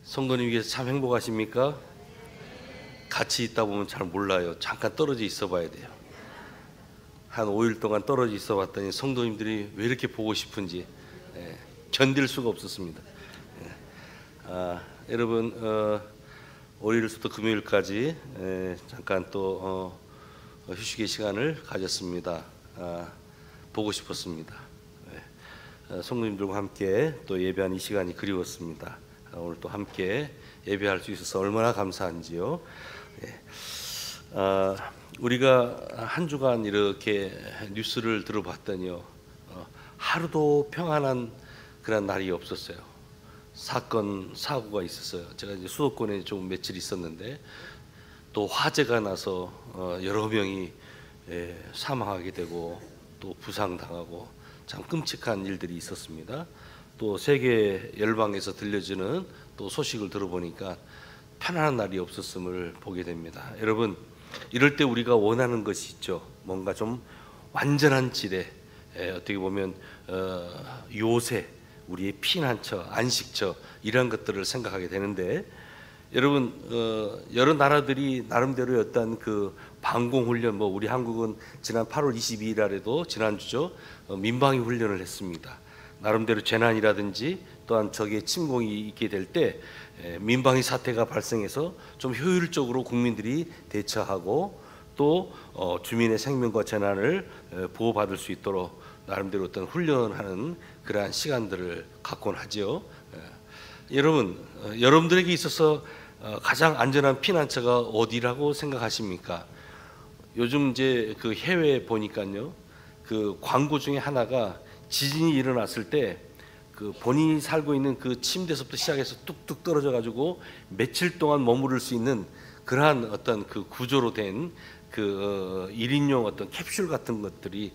성도님께서 참 행복하십니까? 같이 있다 보면 잘 몰라요. 잠깐 떨어져 있어 봐야 돼요. 한 5일 동안 떨어져 있어 봤더니 성도님들이 왜 이렇게 보고 싶은지 견딜 수가 없었습니다. 여러분 월요일부터 금요일까지 잠깐 또 휴식의 시간을 가졌습니다. 보고 싶었습니다. 성도님들과 함께 또 예배한 이 시간이 그리웠습니다. 오늘 또 함께 예배할 수 있어서 얼마나 감사한지요. 우리가 한 주간 이렇게 뉴스를 들어봤더니요, 하루도 평안한 그런 날이 없었어요. 사건 사고가 있었어요. 제가 이제 수도권에 좀 며칠 있었는데 또 화재가 나서 여러 명이 사망하게 되고 또 부상당하고 참 끔찍한 일들이 있었습니다. 또 세계 열방에서 들려지는 또 소식을 들어보니까 편안한 날이 없었음을 보게 됩니다. 여러분, 이럴 때 우리가 원하는 것이 있죠. 뭔가 좀 완전한 지대, 어떻게 보면 요새, 우리의 피난처, 안식처 이런 것들을 생각하게 되는데, 여러분 여러 나라들이 나름대로 어떤 그 방공훈련, 뭐 우리 한국은 지난 8월 22일 날에도 지난주죠, 민방위 훈련을 했습니다. 나름대로 재난이라든지 또한 적의 침공이 있게 될 때 민방위 사태가 발생해서 좀 효율적으로 국민들이 대처하고 또 주민의 생명과 재난을 보호받을 수 있도록 나름대로 어떤 훈련하는 그러한 시간들을 갖곤 하죠. 여러분, 여러분들에게 있어서 가장 안전한 피난처가 어디라고 생각하십니까? 요즘 이제 그 해외 보니까요, 그 광고 중에 하나가 지진이 일어났을 때 그 본인이 살고 있는 그 침대에서부터 시작해서 뚝뚝 떨어져 가지고 며칠 동안 머무를 수 있는 그러한 어떤 그 구조로 된 그 1인용 어떤 캡슐 같은 것들이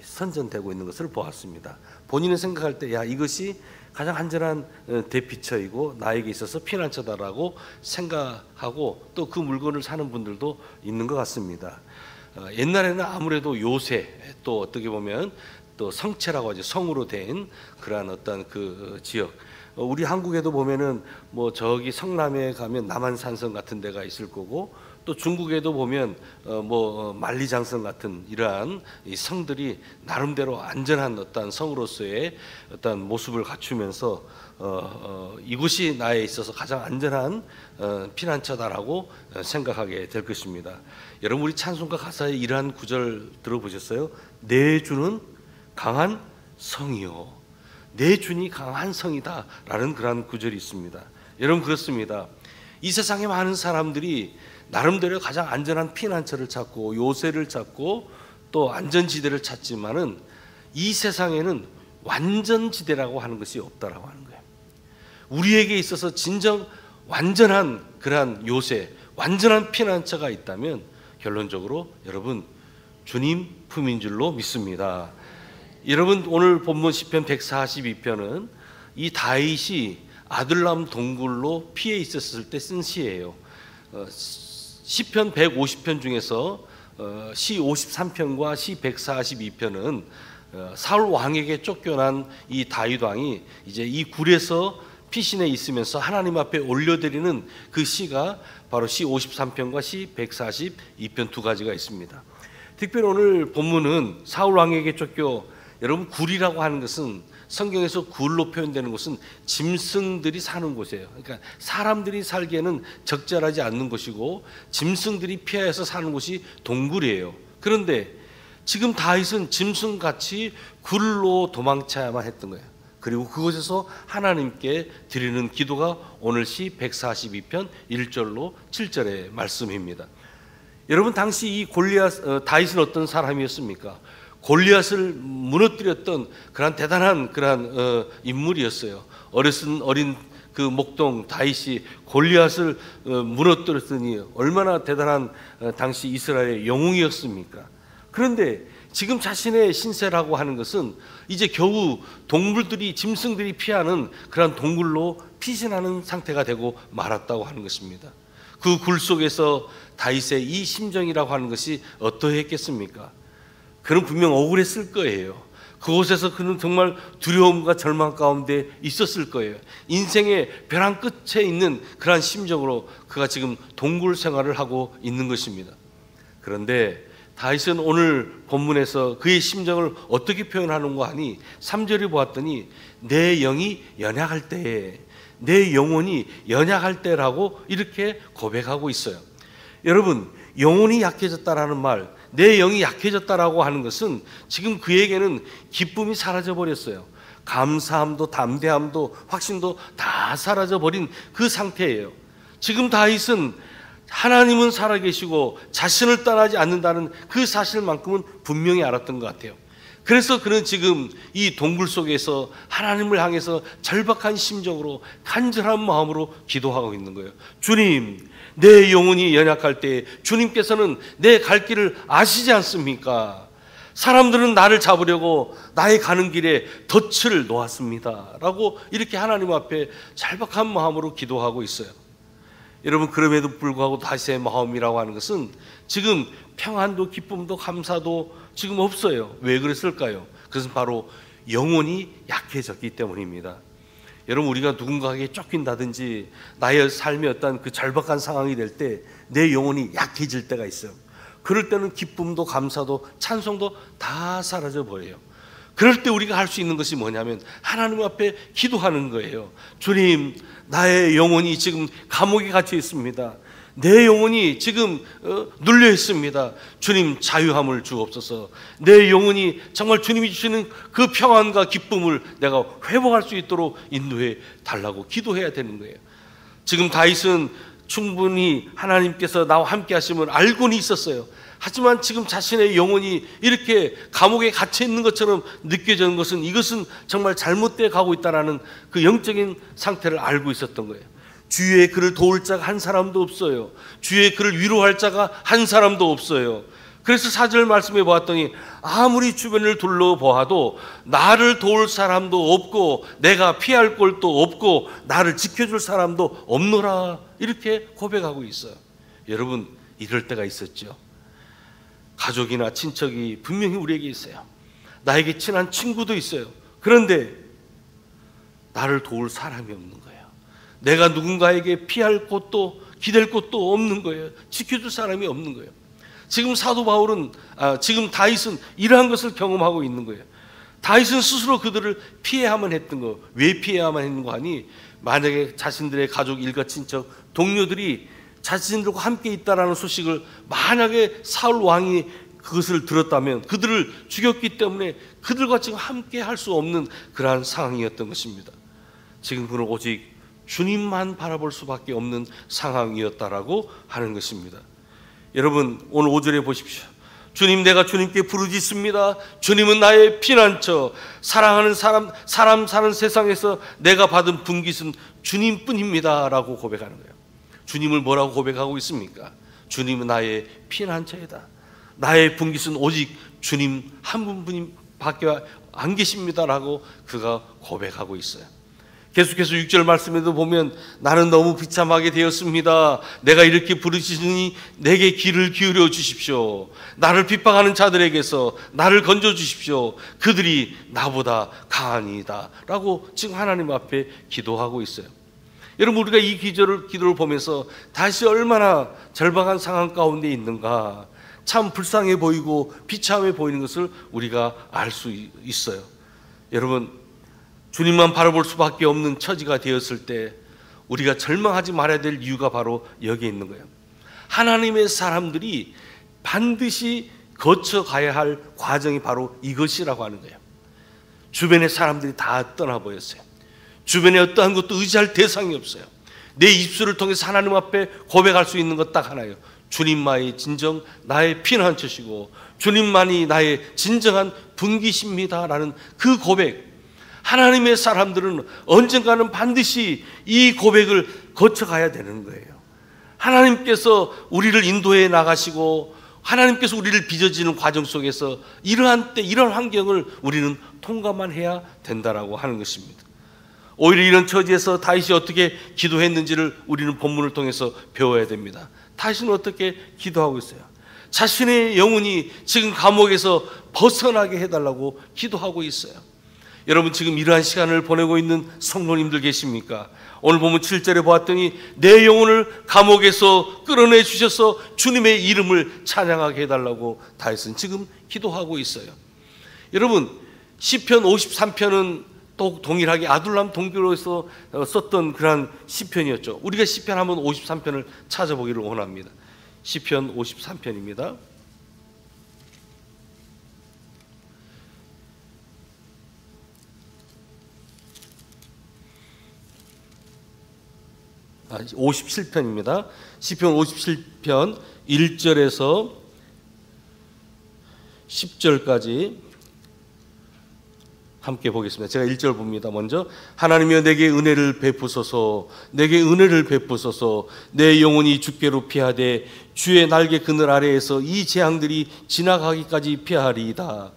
선전되고 있는 것을 보았습니다. 본인은 생각할 때 야, 이것이 가장 안전한 대피처이고 나에게 있어서 피난처다라고 생각하고 또 그 물건을 사는 분들도 있는 것 같습니다. 옛날에는 아무래도 요새 또 어떻게 보면 또 성체라고 하죠. 성으로 된 그러한 어떤 그 지역, 우리 한국에도 보면은 뭐 저기 성남에 가면 남한산성 같은 데가 있을 거고 또 중국에도 보면 뭐 만리장성 같은 이러한 이 성들이 나름대로 안전한 어떤 성으로서의 어떤 모습을 갖추면서 이곳이 나에 있어서 가장 안전한 피난처다라고 생각하게 될 것입니다. 여러분, 우리 찬송가 가사에 이러한 구절 들어보셨어요? 내 주는 강한 성이요, 내 주니 강한 성이다라는 그러한 구절이 있습니다. 여러분, 그렇습니다. 이 세상에 많은 사람들이 나름대로 가장 안전한 피난처를 찾고 요새를 찾고 또 안전지대를 찾지만은 이 세상에는 완전지대라고 하는 것이 없다라고 하는 거예요. 우리에게 있어서 진정 완전한 그러한 요새, 완전한 피난처가 있다면 결론적으로 여러분 주님 품인 줄로 믿습니다. 여러분, 오늘 본문 시편 142편은 이 다윗이 아둘람 동굴로 피해 있었을 때 쓴 시예요. 시편 150편 중에서 시 53편과 시 142편은 사울 왕에게 쫓겨난 이 다윗 왕이 이제 이 굴에서 피신해 있으면서 하나님 앞에 올려드리는 그 시가 바로 시 53편과 시 142편 두 가지가 있습니다. 특별히 오늘 본문은 사울 왕에게 쫓겨, 여러분 굴이라고 하는 것은 성경에서 굴로 표현되는 곳은 짐승들이 사는 곳이에요. 그러니까 사람들이 살기에는 적절하지 않는 곳이고 짐승들이 피하여서 사는 곳이 동굴이에요. 그런데 지금 다윗은 짐승같이 굴로 도망쳐야만 했던 거예요. 그리고 그곳에서 하나님께 드리는 기도가 오늘 시 142편 1절로 7절의 말씀입니다. 여러분, 당시 이 다윗은 어떤 사람이었습니까? 골리앗을 무너뜨렸던 그런 대단한 그런 인물이었어요. 어린 그 목동 다윗이 골리앗을 무너뜨렸더니 얼마나 대단한 당시 이스라엘의 영웅이었습니까? 그런데 지금 자신의 신세라고 하는 것은 이제 겨우 동물들이, 짐승들이 피하는 그런 동굴로 피신하는 상태가 되고 말았다고 하는 것입니다. 그 굴 속에서 다윗의 이 심정이라고 하는 것이 어떠했겠습니까? 그는 분명 억울했을 거예요. 그곳에서 그는 정말 두려움과 절망 가운데 있었을 거예요. 인생의 벼랑 끝에 있는 그러한 심정으로 그가 지금 동굴 생활을 하고 있는 것입니다. 그런데 다윗은 오늘 본문에서 그의 심정을 어떻게 표현하는가 하니 3절에 보았더니 내 영이 연약할 때에, 내 영혼이 연약할 때라고 이렇게 고백하고 있어요. 여러분, 영혼이 약해졌다라는 말, 내 영이 약해졌다라고 하는 것은 지금 그에게는 기쁨이 사라져버렸어요. 감사함도 담대함도 확신도 다 사라져버린 그 상태예요. 지금 다윗은 하나님은 살아계시고 자신을 떠나지 않는다는 그 사실만큼은 분명히 알았던 것 같아요. 그래서 그는 지금 이 동굴 속에서 하나님을 향해서 절박한 심정으로 간절한 마음으로 기도하고 있는 거예요. 주님, 내 영혼이 연약할 때 주님께서는 내 갈 길을 아시지 않습니까? 사람들은 나를 잡으려고 나의 가는 길에 덫을 놓았습니다 라고 이렇게 하나님 앞에 절박한 마음으로 기도하고 있어요. 여러분, 그럼에도 불구하고 다윗의 마음이라고 하는 것은 지금 평안도 기쁨도 감사도 지금 없어요. 왜 그랬을까요? 그것은 바로 영혼이 약해졌기 때문입니다. 여러분, 우리가 누군가에게 쫓긴다든지 나의 삶의 어떤 그 절박한 상황이 될 때 내 영혼이 약해질 때가 있어요. 그럴 때는 기쁨도 감사도 찬송도 다 사라져 버려요. 그럴 때 우리가 할 수 있는 것이 뭐냐면 하나님 앞에 기도하는 거예요. 주님, 나의 영혼이 지금 감옥에 갇혀 있습니다. 내 영혼이 지금 눌려 있습니다. 주님, 자유함을 주옵소서. 내 영혼이 정말 주님이 주시는 그 평안과 기쁨을 내가 회복할 수 있도록 인도해 달라고 기도해야 되는 거예요. 지금 다윗은 충분히 하나님께서 나와 함께 하심을 알고는 있었어요. 하지만 지금 자신의 영혼이 이렇게 감옥에 갇혀 있는 것처럼 느껴지는 것은 이것은 정말 잘못되어 가고 있다는 그 영적인 상태를 알고 있었던 거예요. 주위에 그를 도울 자가 한 사람도 없어요. 주위에 그를 위로할 자가 한 사람도 없어요. 그래서 4절 말씀해 보았더니 아무리 주변을 둘러보아도 나를 도울 사람도 없고 내가 피할 곳도 없고 나를 지켜줄 사람도 없노라 이렇게 고백하고 있어요. 여러분, 이럴 때가 있었죠. 가족이나 친척이 분명히 우리에게 있어요. 나에게 친한 친구도 있어요. 그런데 나를 도울 사람이 없는 거예요. 내가 누군가에게 피할 곳도 기댈 곳도 없는 거예요. 지켜줄 사람이 없는 거예요. 지금 사도 바울은 지금 다윗은 이러한 것을 경험하고 있는 거예요. 다윗은 스스로 그들을 피해야만 했던 거. 왜 피해야만 했는 거 하니 만약에 자신들의 가족, 일가, 친척, 동료들이 자신들과 함께 있다라는 소식을 만약에 사울 왕이 그것을 들었다면 그들을 죽였기 때문에 그들과 지금 함께 할 수 없는 그러한 상황이었던 것입니다. 지금 그는 오직 주님만 바라볼 수밖에 없는 상황이었다라고 하는 것입니다. 여러분, 오늘 5절에 보십시오. 주님, 내가 주님께 부르짖습니다. 주님은 나의 피난처. 사랑하는 사람 사는 세상에서 내가 받은 분깃은 주님뿐입니다 라고 고백하는 거예요. 주님을 뭐라고 고백하고 있습니까? 주님은 나의 피난처이다. 나의 분깃은 오직 주님 한 분뿐밖에 안 계십니다라고 그가 고백하고 있어요. 계속해서 6절 말씀에도 보면 나는 너무 비참하게 되었습니다. 내가 이렇게 부르시니 내게 귀를 기울여 주십시오. 나를 핍박하는 자들에게서 나를 건져 주십시오. 그들이 나보다 강하니이다 라고 지금 하나님 앞에 기도하고 있어요. 여러분, 우리가 이 기도를 보면서 다시 얼마나 절박한 상황 가운데 있는가, 참 불쌍해 보이고 비참해 보이는 것을 우리가 알 수 있어요. 여러분, 주님만 바라볼 수밖에 없는 처지가 되었을 때 우리가 절망하지 말아야 될 이유가 바로 여기에 있는 거예요. 하나님의 사람들이 반드시 거쳐가야 할 과정이 바로 이것이라고 하는 거예요. 주변의 사람들이 다 떠나버렸어요. 주변에 어떠한 것도 의지할 대상이 없어요. 내 입술을 통해서 하나님 앞에 고백할 수 있는 것 딱 하나예요. 주님만이 진정 나의 피난처시고 주님만이 나의 진정한 분깃입니다라는 그 고백. 하나님의 사람들은 언젠가는 반드시 이 고백을 거쳐가야 되는 거예요. 하나님께서 우리를 인도해 나가시고 하나님께서 우리를 빚어지는 과정 속에서 이러한 때 이런 환경을 우리는 통과만 해야 된다라고 하는 것입니다. 오히려 이런 처지에서 다윗이 어떻게 기도했는지를 우리는 본문을 통해서 배워야 됩니다. 다윗은 어떻게 기도하고 있어요? 자신의 영혼이 지금 감옥에서 벗어나게 해달라고 기도하고 있어요. 여러분, 지금 이러한 시간을 보내고 있는 성도님들 계십니까? 오늘 보면 7절에 보았더니 내 영혼을 감옥에서 끌어내 주셔서 주님의 이름을 찬양하게 해달라고 다윗은 지금 기도하고 있어요. 여러분, 시편 53편은 또 동일하게 아둘람 동교로에서 썼던 그런 시편이었죠. 우리가 시편 한번 53편을 찾아보기를 원합니다. 시편 53편입니다. 57편입니다. 시편 57편 1절에서 10절까지 함께 보겠습니다. 제가 1절 봅니다. 먼저, 하나님이여 내게 은혜를 베푸소서, 내게 은혜를 베푸소서. 내 영혼이 주께로 피하되 주의 날개 그늘 아래에서 이 재앙들이 지나가기까지 피하리이다.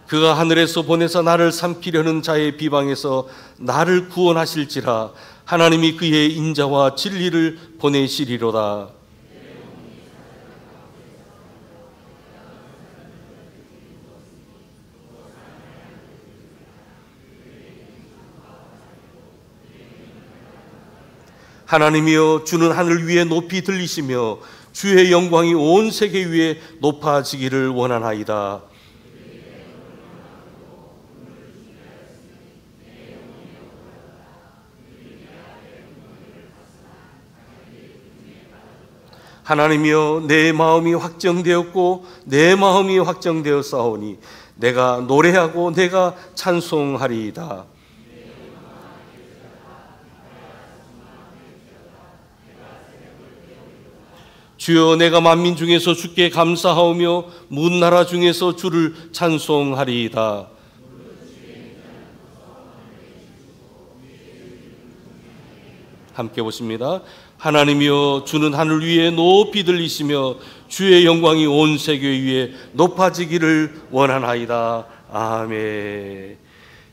그가 하늘에서 보내서 나를 삼키려는 자의 비방에서 나를 구원하실지라. 하나님이 그의 인자와 진리를 보내시리로다. 하나님이여 주는 하늘 위에 높이 들리시며 주의 영광이 온 세계 위에 높아지기를 원하나이다. 하나님이여 내 마음이 확정되었고 내 마음이 확정되었사오니 내가 노래하고 내가 찬송하리이다. 주여 내가 만민 중에서 주께 감사하오며 문나라 중에서 주를 찬송하리이다. 함께 보십니다. 하나님이여 주는 하늘 위에 높이 들리시며 주의 영광이 온 세계 위에 높아지기를 원하나이다. 아멘.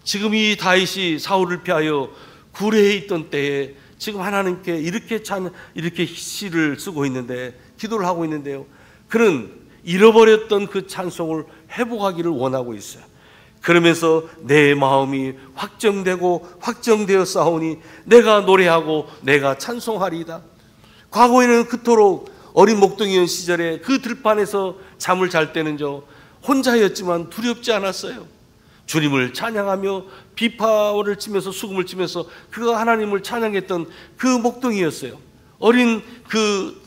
지금 이 다윗이 사울을 피하여 구레에 있던 때에 지금 하나님께 이렇게 시를 쓰고 있는데, 기도를 하고 있는데요, 그는 잃어버렸던 그 찬송을 회복하기를 원하고 있어요. 그러면서 내 마음이 확정되고 확정되어 싸우니 내가 노래하고 내가 찬송하리이다. 과거에는 그토록 어린 목동이었던 시절에 그 들판에서 잠을 잘 때는요, 혼자였지만 두렵지 않았어요. 주님을 찬양하며 비파를 치면서 수금을 치면서 그가 하나님을 찬양했던 그 목동이었어요. 어린 그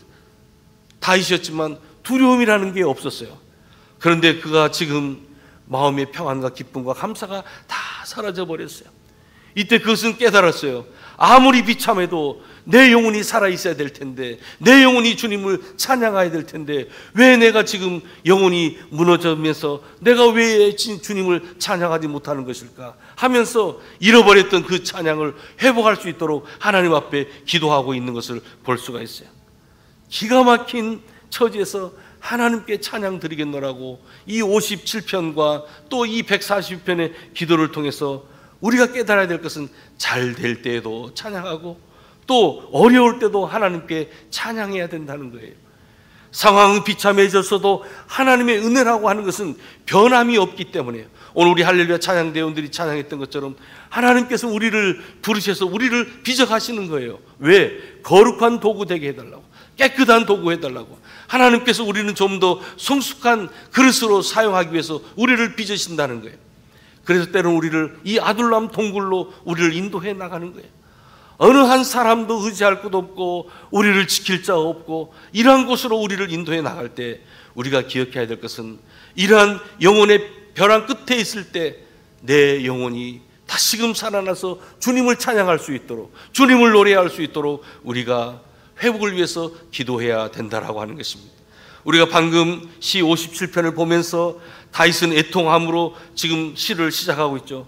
다윗이었지만 두려움이라는 게 없었어요. 그런데 그가 지금 마음의 평안과 기쁨과 감사가 다 사라져 버렸어요. 이때 그것은 깨달았어요. 아무리 비참해도 내 영혼이 살아있어야 될 텐데, 내 영혼이 주님을 찬양해야 될 텐데 왜 내가 지금 영혼이 무너지면서 내가 왜 주님을 찬양하지 못하는 것일까 하면서 잃어버렸던 그 찬양을 회복할 수 있도록 하나님 앞에 기도하고 있는 것을 볼 수가 있어요. 기가 막힌 처지에서 하나님께 찬양 드리겠노라고 이 57편과 또 이 140편의 기도를 통해서 우리가 깨달아야 될 것은 잘 될 때에도 찬양하고 또 어려울 때도 하나님께 찬양해야 된다는 거예요. 상황은 비참해졌어도 하나님의 은혜라고 하는 것은 변함이 없기 때문에요. 오늘 우리 할렐루야 찬양대원들이 찬양했던 것처럼 하나님께서 우리를 부르셔서 우리를 빚어가시는 거예요. 왜? 거룩한 도구 되게 해달라고, 깨끗한 도구 해달라고. 하나님께서 우리는 좀 더 성숙한 그릇으로 사용하기 위해서 우리를 빚으신다는 거예요. 그래서 때로는 우리를 이 아둘람 동굴로 우리를 인도해 나가는 거예요. 어느 한 사람도 의지할 곳 없고 우리를 지킬 자 없고 이러한 곳으로 우리를 인도해 나갈 때 우리가 기억해야 될 것은, 이러한 영혼의 벼랑 끝에 있을 때 내 영혼이 다시금 살아나서 주님을 찬양할 수 있도록, 주님을 노래할 수 있도록 우리가 회복을 위해서 기도해야 된다라고 하는 것입니다. 우리가 방금 시 57편을 보면서 다윗은 애통함으로 지금 시를 시작하고 있죠.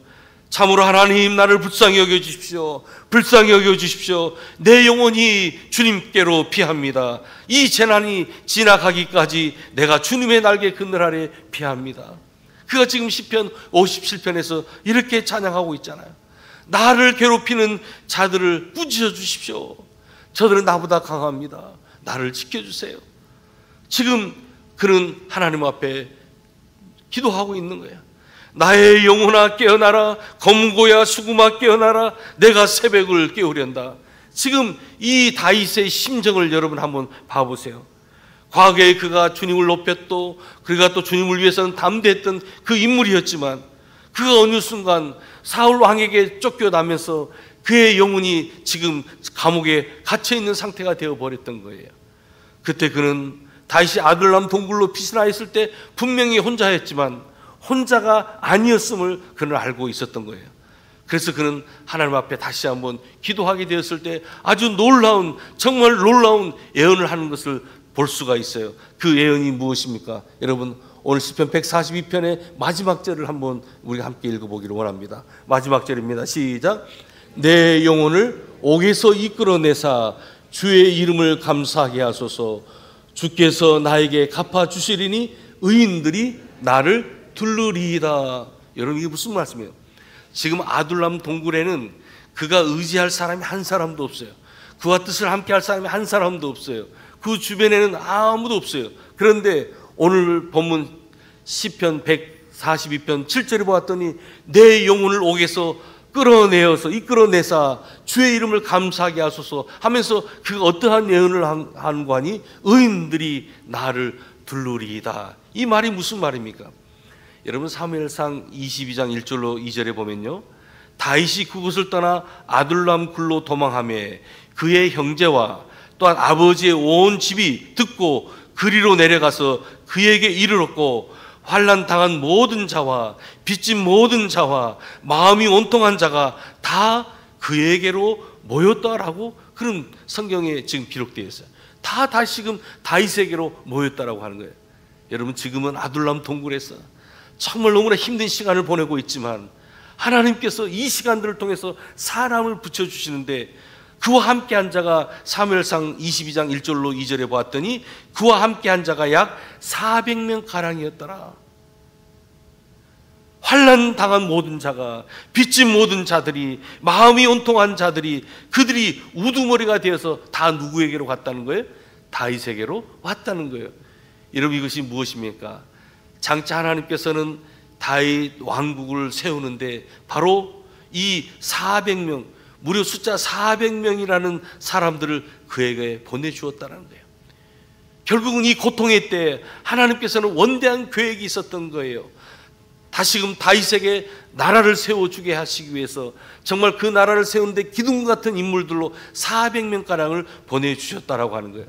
참으로 하나님 나를 불쌍히 여겨주십시오. 불쌍히 여겨주십시오. 내 영혼이 주님께로 피합니다. 이 재난이 지나가기까지 내가 주님의 날개 그늘 아래 피합니다. 그가 지금 시편 57편에서 이렇게 찬양하고 있잖아요. 나를 괴롭히는 자들을 꾸짖어 주십시오. 저들은 나보다 강합니다. 나를 지켜주세요. 지금 그는 하나님 앞에 기도하고 있는 거야. 나의 영혼아 깨어나라. 검고야 수구마 깨어나라. 내가 새벽을 깨우련다. 지금 이 다윗의 심정을 여러분 한번 봐보세요. 과거에 그가 주님을 높였고 그가 또 주님을 위해서는 담대했던 그 인물이었지만 그가 어느 순간 사울 왕에게 쫓겨나면서 그의 영혼이 지금 감옥에 갇혀있는 상태가 되어버렸던 거예요. 그때 그는 다윗이 아둘람 동굴로 피신하였을 때 분명히 혼자였지만 혼자가 아니었음을 그는 알고 있었던 거예요. 그래서 그는 하나님 앞에 다시 한번 기도하게 되었을 때 아주 놀라운, 정말 놀라운 예언을 하는 것을 볼 수가 있어요. 그 예언이 무엇입니까? 여러분, 오늘 시편 142편의 마지막 절을 한번 우리가 함께 읽어보기를 원합니다. 마지막 절입니다. 시작. 내 영혼을 옥에서 이끌어내사 주의 이름을 감사하게 하소서. 주께서 나에게 갚아주시리니 의인들이 나를 두르리이다. 여러분, 이게 무슨 말씀이에요? 지금 아둘람 동굴에는 그가 의지할 사람이 한 사람도 없어요. 그와 뜻을 함께 할 사람이 한 사람도 없어요. 그 주변에는 아무도 없어요. 그런데 오늘 본문 시편 142편 7절에 보았더니 내 영혼을 옥에서 끌어내어서 이끌어내사 주의 이름을 감사하게 하소서 하면서 그가 어떠한 예언을 하는 거 아니? 의인들이 나를 두르리이다. 이 말이 무슨 말입니까? 여러분, 사무엘상 22장 1절로 2절에 보면요, 다윗이 그곳을 떠나 아둘람 굴로 도망하며 그의 형제와 또한 아버지의 온 집이 듣고 그리로 내려가서 그에게 이르렀고 환난 당한 모든 자와 빚진 모든 자와 마음이 온통한 자가 다 그에게로 모였다라고 그런 성경에 지금 기록되어 있어요. 다 다시금 다윗에게로 모였다라고 하는 거예요. 여러분, 지금은 아둘람 동굴에서 정말 너무나 힘든 시간을 보내고 있지만 하나님께서 이 시간들을 통해서 사람을 붙여주시는데 그와 함께한 자가 사무엘상 22장 1절로 2절에 보았더니 그와 함께한 자가 약 400명 가량이었더라. 환난 당한 모든 자가, 빚진 모든 자들이, 마음이 온통한 자들이, 그들이 우두머리가 되어서 다 누구에게로 갔다는 거예요? 다윗에게로 왔다는 거예요. 여러분, 이것이 무엇입니까? 장차 하나님께서는 다윗 왕국을 세우는데 바로 이 400명, 무려 숫자 400명이라는 사람들을 그에게 보내주었다는 거예요. 결국은 이 고통의 때 하나님께서는 원대한 계획이 있었던 거예요. 다시금 다윗에게 나라를 세워주게 하시기 위해서 정말 그 나라를 세우는데 기둥 같은 인물들로 400명가량을 보내주셨다라고 하는 거예요.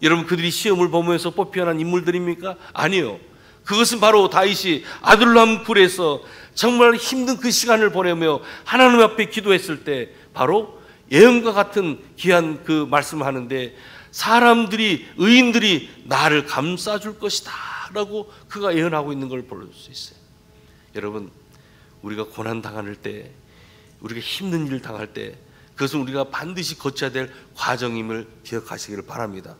여러분, 그들이 시험을 보면서 뽑혀난 인물들입니까? 아니요. 그것은 바로 다윗이 아둘람 굴에서 정말 힘든 그 시간을 보내며 하나님 앞에 기도했을 때 바로 예언과 같은 귀한 그 말씀을 하는데 사람들이, 의인들이 나를 감싸줄 것이다 라고 그가 예언하고 있는 걸 볼 수 있어요. 여러분, 우리가 고난 당할 때, 우리가 힘든 일을 당할 때 그것은 우리가 반드시 거쳐야 될 과정임을 기억하시기를 바랍니다.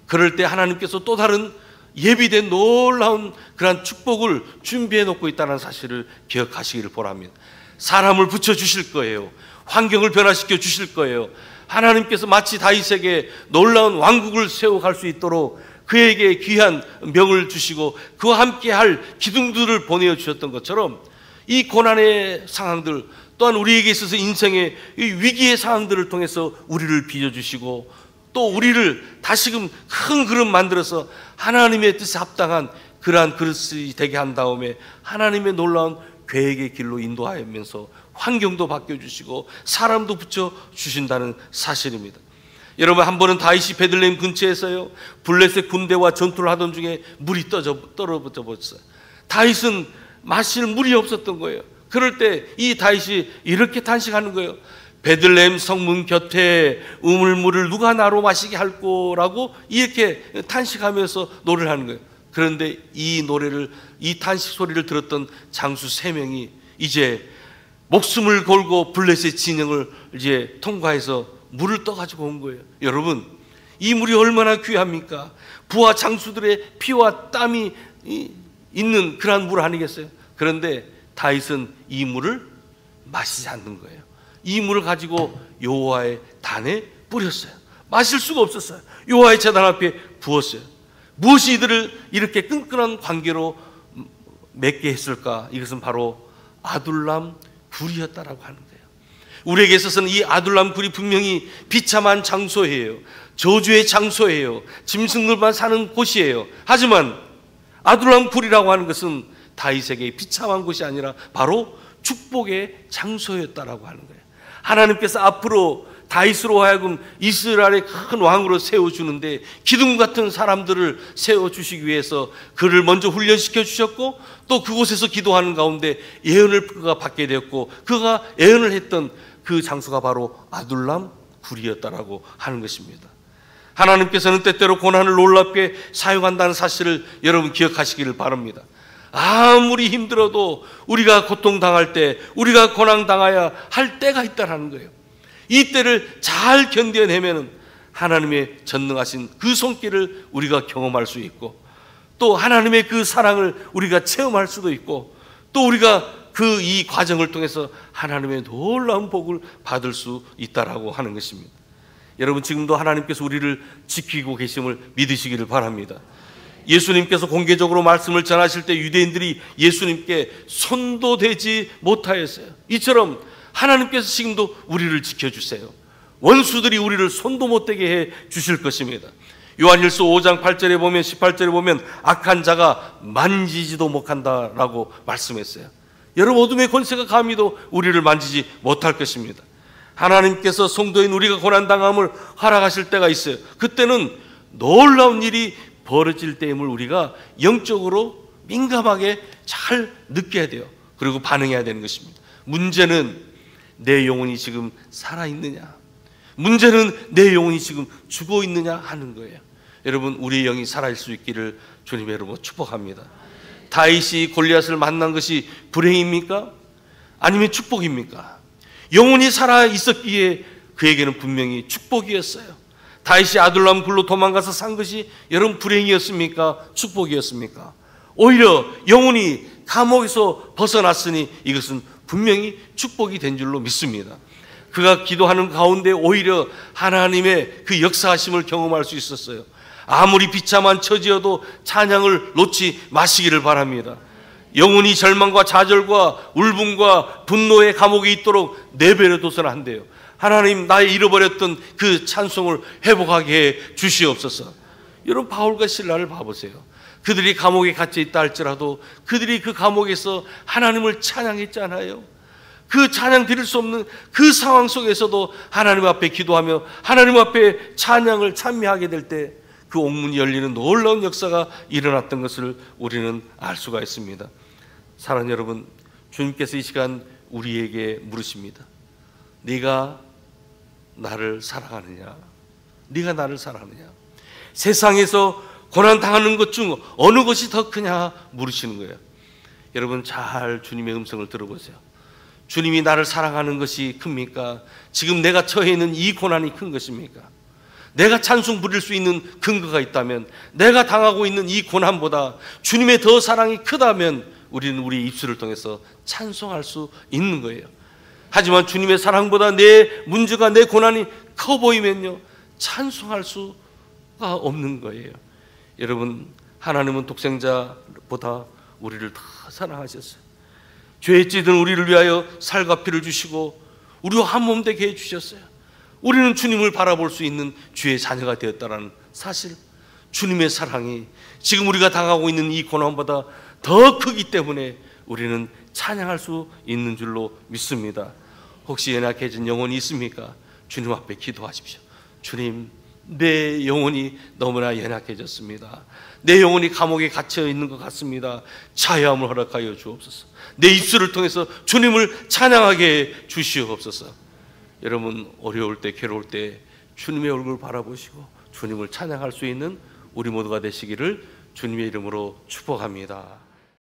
그럴 때 하나님께서 또 다른 예비된 놀라운 그런 축복을 준비해 놓고 있다는 사실을 기억하시기를 바랍니다. 사람을 붙여주실 거예요. 환경을 변화시켜 주실 거예요. 하나님께서 마치 다윗에게 놀라운 왕국을 세워갈 수 있도록 그에게 귀한 명을 주시고 그와 함께 할 기둥들을 보내주셨던 것처럼 이 고난의 상황들 또한 우리에게 있어서 인생의 이 위기의 상황들을 통해서 우리를 빚어주시고 또 우리를 다시금 큰 그릇 만들어서 하나님의 뜻에 합당한 그러한 그릇이 되게 한 다음에 하나님의 놀라운 계획의 길로 인도하면서 환경도 바뀌어주시고 사람도 붙여주신다는 사실입니다. 여러분, 한 번은 다윗이 베들레헴 근처에서요 블레셋 군대와 전투를 하던 중에 물이 떨어져 버렸어요. 다윗은 마실 물이 없었던 거예요. 그럴 때 이 다윗이 이렇게 탄식하는 거예요. 베들레헴 성문 곁에 우물물을 누가 나로 마시게 할 거라고 이렇게 탄식하면서 노래를 하는 거예요. 그런데 이 노래를, 이 탄식 소리를 들었던 장수 3명이 이제 목숨을 걸고 블레셋 진영을 이제 통과해서 물을 떠가지고 온 거예요. 여러분, 이 물이 얼마나 귀합니까? 부하 장수들의 피와 땀이 있는 그러한 물 아니겠어요? 그런데 다윗은 이 물을 마시지 않는 거예요. 이 물을 가지고 여호와의 단에 뿌렸어요. 마실 수가 없었어요. 여호와의 제단 앞에 부었어요. 무엇이 이들을 이렇게 끈끈한 관계로 맺게 했을까? 이것은 바로 아둘람 굴이었다라고 하는 거예요. 우리에게 있어서는 이 아둘람 굴이 분명히 비참한 장소예요. 저주의 장소예요. 짐승들만 사는 곳이에요. 하지만 아둘람 굴이라고 하는 것은 다윗에게 비참한 곳이 아니라 바로 축복의 장소였다라고 하는 거예요. 하나님께서 앞으로 다윗으로 하여금 이스라엘의 큰 왕으로 세워주는데 기둥 같은 사람들을 세워주시기 위해서 그를 먼저 훈련시켜 주셨고, 또 그곳에서 기도하는 가운데 예언을 그가 받게 되었고, 그가 예언을 했던 그 장소가 바로 아둘람 굴이었다라고 하는 것입니다. 하나님께서는 때때로 고난을 놀랍게 사용한다는 사실을 여러분 기억하시기를 바랍니다. 아무리 힘들어도 우리가 고통당할 때, 우리가 고난당해야 할 때가 있다는 거예요. 이 때를 잘 견뎌내면 하나님의 전능하신 그 손길을 우리가 경험할 수 있고, 또 하나님의 그 사랑을 우리가 체험할 수도 있고, 또 우리가 그 이 과정을 통해서 하나님의 놀라운 복을 받을 수 있다라고 하는 것입니다. 여러분, 지금도 하나님께서 우리를 지키고 계심을 믿으시기를 바랍니다. 예수님께서 공개적으로 말씀을 전하실 때 유대인들이 예수님께 손도 대지 못하였어요. 이처럼 하나님께서 지금도 우리를 지켜주세요. 원수들이 우리를 손도 못 대게 해 주실 것입니다. 요한일서 5장 8절에 보면, 18절에 보면 악한 자가 만지지도 못한다라고 말씀했어요. 여러분, 어둠의 권세가 감히도 우리를 만지지 못할 것입니다. 하나님께서 성도인 우리가 고난당함을 허락하실 때가 있어요. 그때는 놀라운 일이 벌어질 때임을 우리가 영적으로 민감하게 잘 느껴야 돼요. 그리고 반응해야 되는 것입니다. 문제는 내 영혼이 지금 살아있느냐, 문제는 내 영혼이 지금 죽어있느냐 하는 거예요. 여러분, 우리의 영이 살아있을 수 있기를 주님의 이름으로 축복합니다. 다윗이 골리앗을 만난 것이 불행입니까? 아니면 축복입니까? 영혼이 살아있었기에 그에게는 분명히 축복이었어요. 다윗이 아둘람 굴로 도망가서 산 것이 여러분 불행이었습니까? 축복이었습니까? 오히려 영혼이 감옥에서 벗어났으니 이것은 분명히 축복이 된 줄로 믿습니다. 그가 기도하는 가운데 오히려 하나님의 그 역사하심을 경험할 수 있었어요. 아무리 비참한 처지여도 찬양을 놓지 마시기를 바랍니다. 영혼이 절망과 좌절과 울분과 분노의 감옥에 있도록 내버려둬서는 안 돼요. 하나님, 나의 잃어버렸던 그 찬송을 회복하게 해 주시옵소서. 여러분, 바울과 실라를 봐보세요. 그들이 감옥에 갇혀 있다 할지라도 그들이 그 감옥에서 하나님을 찬양했잖아요. 그 찬양 드릴 수 없는 그 상황 속에서도 하나님 앞에 기도하며 하나님 앞에 찬양을 찬미하게 될 때 그 옥문이 열리는 놀라운 역사가 일어났던 것을 우리는 알 수가 있습니다. 사랑하는 여러분, 주님께서 이 시간 우리에게 물으십니다. 네가 나를 사랑하느냐? 네가 나를 사랑하느냐? 세상에서 고난당하는 것 중 어느 것이 더 크냐 물으시는 거예요. 여러분, 잘 주님의 음성을 들어보세요. 주님이 나를 사랑하는 것이 큽니까? 지금 내가 처해 있는 이 고난이 큰 것입니까? 내가 찬송 부릴 수 있는 근거가 있다면, 내가 당하고 있는 이 고난보다 주님의 더 사랑이 크다면 우리는 우리 입술을 통해서 찬송할 수 있는 거예요. 하지만 주님의 사랑보다 내 문제가, 내 고난이 커 보이면요, 찬송할 수가 없는 거예요. 여러분, 하나님은 독생자보다 우리를 더 사랑하셨어요. 죄에 찌든 우리를 위하여 살과 피를 주시고 우리와 한 몸 되게 해주셨어요. 우리는 주님을 바라볼 수 있는 주의 자녀가 되었다는 사실, 주님의 사랑이 지금 우리가 당하고 있는 이 고난보다 더 크기 때문에 우리는 찬양할 수 있는 줄로 믿습니다. 혹시 연약해진 영혼이 있습니까? 주님 앞에 기도하십시오. 주님, 내 영혼이 너무나 연약해졌습니다. 내 영혼이 감옥에 갇혀 있는 것 같습니다. 자유함을 허락하여 주옵소서. 내 입술을 통해서 주님을 찬양하게 주시옵소서. 여러분, 어려울 때, 괴로울 때 주님의 얼굴을 바라보시고 주님을 찬양할 수 있는 우리 모두가 되시기를 주님의 이름으로 축복합니다.